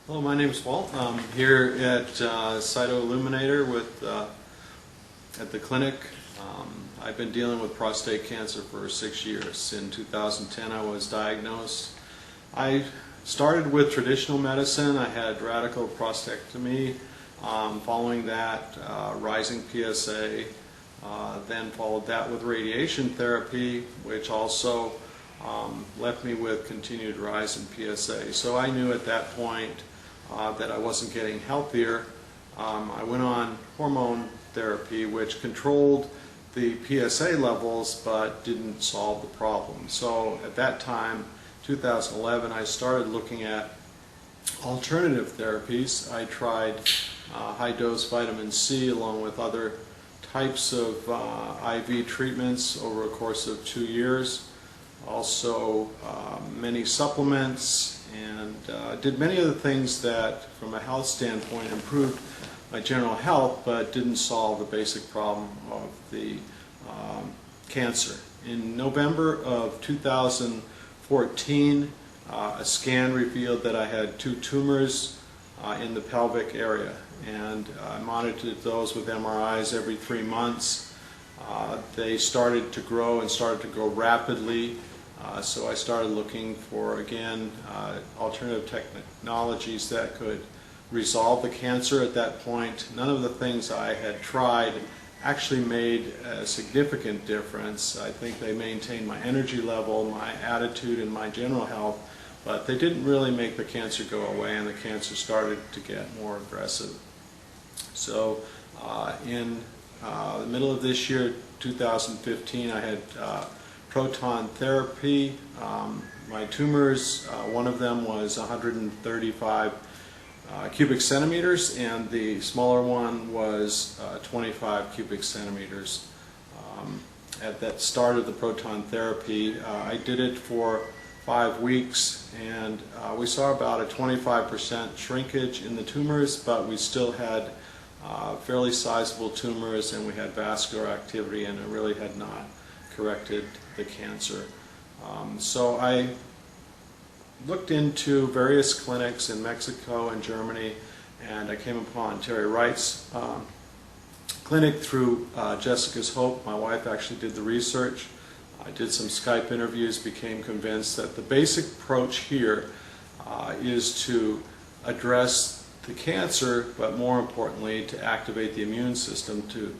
Hello, my name is Walt. I'm here at Cytoilluminator at the clinic. I've been dealing with prostate cancer for 6 years. In 2010 I was diagnosed. I started with traditional medicine. I had radical prostatectomy. Following that, rising PSA. Then followed that with radiation therapy, which also left me with continued rise in PSA. So I knew at that point that I wasn't getting healthier. I went on hormone therapy, which controlled the PSA levels but didn't solve the problem. So at that time, 2011, I started looking at alternative therapies. I tried high-dose vitamin C along with other types of IV treatments over a course of 2 years. Also many supplements, and did many of the things that from a health standpoint improved my general health but didn't solve the basic problem of the cancer. In November of 2014, a scan revealed that I had 2 tumors in the pelvic area, and I monitored those with MRIs every 3 months. They started to grow and started to grow rapidly. So I started looking for, again, alternative technologies that could resolve the cancer. At that point, none of the things I had tried actually made a significant difference. I think they maintained my energy level, my attitude, and my general health, but they didn't really make the cancer go away, and the cancer started to get more aggressive. So in the middle of this year, 2015, I had proton therapy. My tumors, one of them was 135 cubic centimeters, and the smaller one was 25 cubic centimeters. At that start of the proton therapy, I did it for 5 weeks, and we saw about a 25% shrinkage in the tumors, but we still had fairly sizable tumors, and we had vascular activity, and it really had not corrected the cancer. So I looked into various clinics in Mexico and Germany, and I came upon Terry Wright's clinic through Jessica's Hope. My wife actually did the research. I did some Skype interviews, became convinced that the basic approach here is to address the cancer, but more importantly to activate the immune system to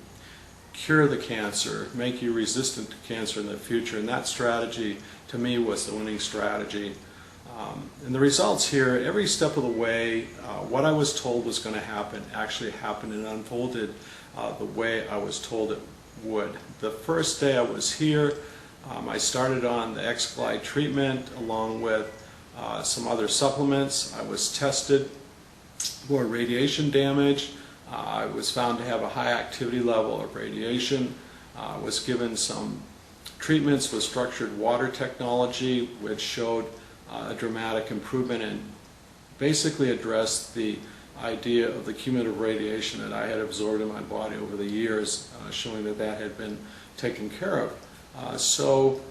cure the cancer, make you resistant to cancer in the future, and that strategy to me was the winning strategy. And the results here, every step of the way, what I was told was going to happen actually happened and unfolded the way I was told it would. The first day I was here, I started on the X-Glide treatment along with some other supplements. I was tested for radiation damage. I was found to have a high activity level of radiation. Was given some treatments with structured water technology, which showed a dramatic improvement and basically addressed the idea of the cumulative radiation that I had absorbed in my body over the years, showing that that had been taken care of. So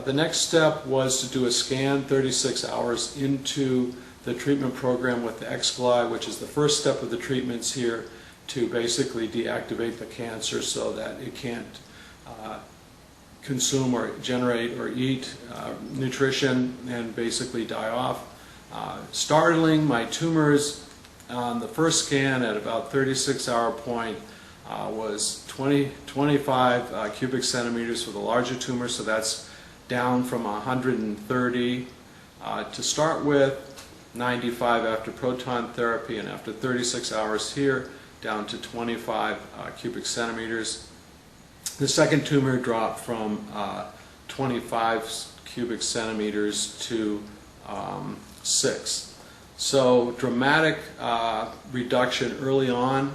the next step was to do a scan 36 hours into the treatment program with the X-Glide, which is the first step of the treatments here, to basically deactivate the cancer so that it can't consume or generate or eat nutrition and basically die off. Startling, my tumors on the first scan at about 36-hour point was 25 cubic centimeters for the larger tumor, so that's down from 130 to start with, 95 after proton therapy, and after 36 hours here, down to 25 cubic centimeters. The second tumor dropped from 25 cubic centimeters to 6. So dramatic reduction early on.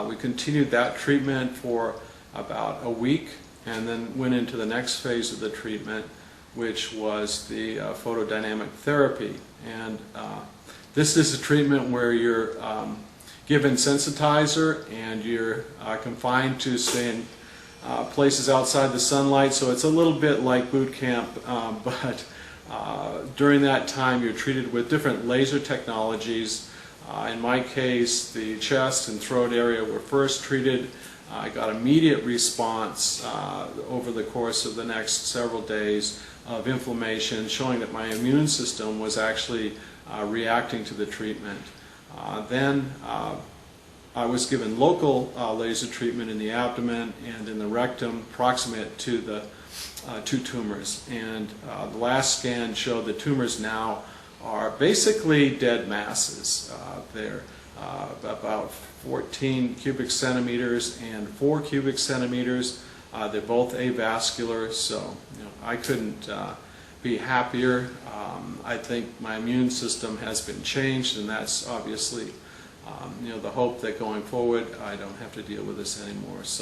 We continued that treatment for about a week and then went into the next phase of the treatment, which was the photodynamic therapy. And this is a treatment where you're given sensitizer and you're confined to stay in places outside the sunlight, so it's a little bit like boot camp, but during that time you're treated with different laser technologies In my case, the chest and throat area were first treated. I got immediate response over the course of the next several days of inflammation, showing that my immune system was actually reacting to the treatment. Then I was given local laser treatment in the abdomen and in the rectum proximate to the two tumors. And the last scan showed the tumors now are basically dead masses. They're about 14 cubic centimeters and 4 cubic centimeters. They're both avascular, so I couldn't be happier. I think my immune system has been changed, and that's obviously the hope that going forward I don't have to deal with this anymore. So